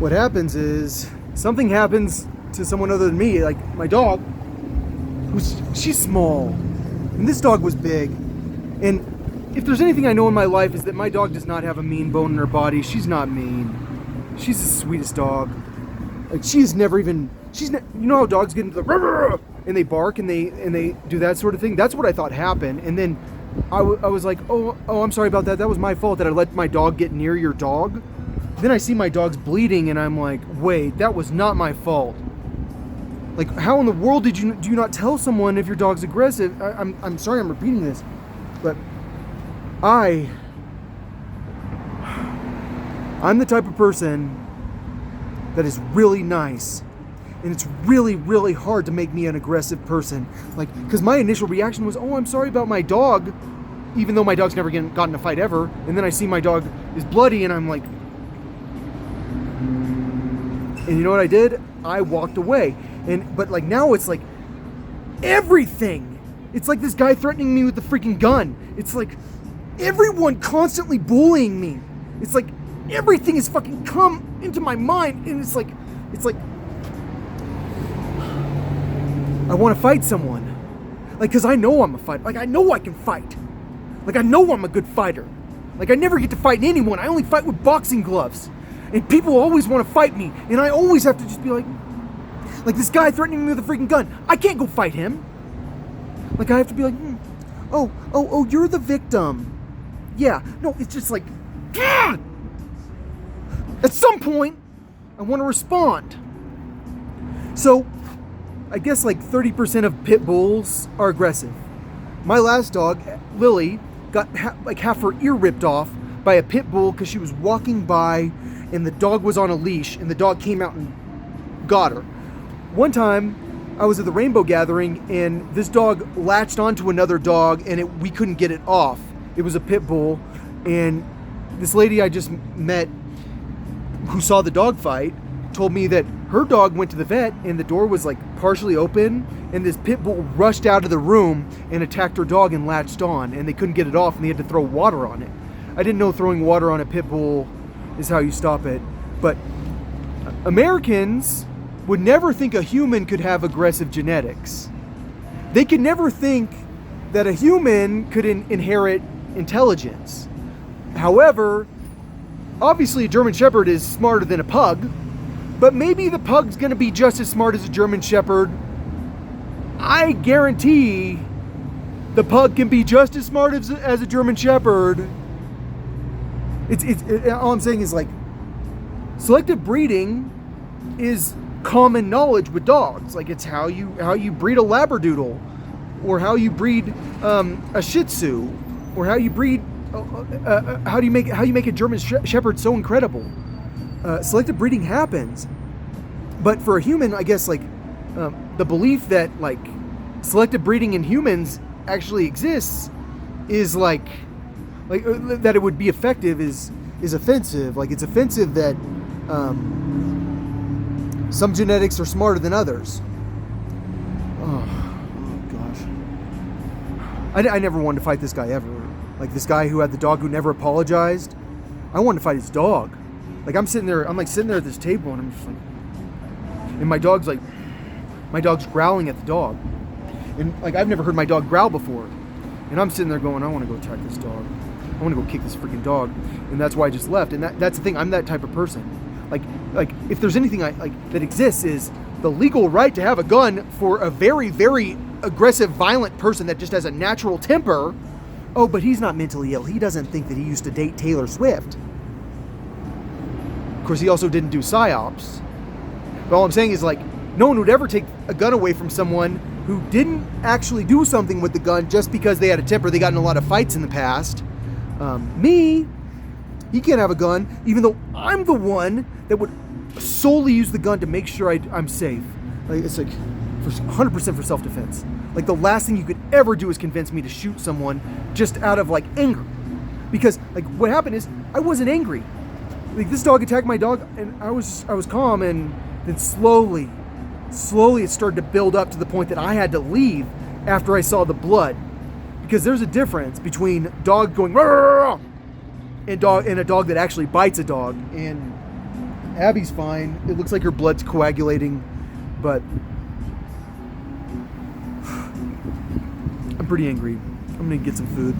what happens is something happens to someone other than me. Like my dog, she's small, and this dog was big. And if there's anything I know in my life is that my dog does not have a mean bone in her body. She's not mean. She's the sweetest dog. Like she's never even. You know how dogs get into the and they bark and they do that sort of thing. That's what I thought happened. And then I was like, oh, I'm sorry about that. That was my fault that I let my dog get near your dog. Then I see my dog's bleeding and I'm like, wait, that was not my fault. Like, how in the world do you not tell someone if your dog's aggressive? I'm sorry I'm repeating this, but I'm the type of person that is really nice, and it's really, really hard to make me an aggressive person. Like, because my initial reaction was, oh, I'm sorry about my dog, even though my dog's never gotten in a fight ever. And then I see my dog is bloody, and I'm like, and you know what I did? I walked away. But like now it's like everything. It's like this guy threatening me with the freaking gun. It's like everyone constantly bullying me. It's like everything has fucking come into my mind, and it's like I want to fight someone. Like, because I know I'm a fighter. Like, I know I can fight. Like, I know I'm a good fighter. Like, I never get to fight anyone. I only fight with boxing gloves. And people always want to fight me. And I always have to just be like this guy threatening me with a freaking gun. I can't go fight him. Like, I have to be like, oh, you're the victim. Yeah. No, it's just like, God! At some point, I want to respond. So, I guess like 30% of pit bulls are aggressive. My last dog, Lily, got half her ear ripped off by a pit bull because she was walking by and the dog was on a leash and the dog came out and got her. One time, I was at the Rainbow Gathering and this dog latched onto another dog and we couldn't get it off. It was a pit bull, and this lady I just met who saw the dog fight told me that her dog went to the vet and the door was like partially open and this pit bull rushed out of the room and attacked her dog and latched on, and they couldn't get it off and they had to throw water on it. I didn't know throwing water on a pit bull is how you stop it, but Americans would never think a human could have aggressive genetics. They could never think that a human could inherit intelligence. However, obviously a German Shepherd is smarter than a pug, but maybe the pug's gonna be just as smart as a German Shepherd. I guarantee the pug can be just as smart as a German Shepherd. All I'm saying is, like, selective breeding is common knowledge with dogs. Like, it's how you breed a Labradoodle, or how you breed a Shih Tzu, or how you breed how you make a German Shepherd so incredible. Selective breeding happens, but for a human, I guess, like, the belief that like selective breeding in humans actually exists is like that it would be effective is offensive. Like, it's offensive that some genetics are smarter than others. Oh gosh, I never wanted to fight this guy ever. Like, this guy who had the dog who never apologized. I wanted to fight his dog. Like, I'm sitting there at this table, and I'm just like, and my dog's growling at the dog, and like, I've never heard my dog growl before, and I'm sitting there going, I want to go attack this dog. I want to go kick this freaking dog, and that's why I just left. And that's the thing. I'm that type of person. Like if there's anything that exists, is the legal right to have a gun for a very, very aggressive, violent person that just has a natural temper. Oh, but he's not mentally ill. He doesn't think that he used to date Taylor Swift. Of course, he also didn't do psyops. But all I'm saying is, like, no one would ever take a gun away from someone who didn't actually do something with the gun just because they had a temper. They got in a lot of fights in the past. Me, he can't have a gun, even though I'm the one that would solely use the gun to make sure I'm safe. Like, it's like 100% for self-defense. Like, the last thing you could ever do is convince me to shoot someone just out of, like, anger. Because, like, what happened is I wasn't angry. Like, this dog attacked my dog, and I was calm, and then slowly it started to build up to the point that I had to leave after I saw the blood. Because there's a difference between dog going and a dog that actually bites a dog. And Abby's fine. It looks like her blood's coagulating, but I'm pretty angry. I'm gonna get some food.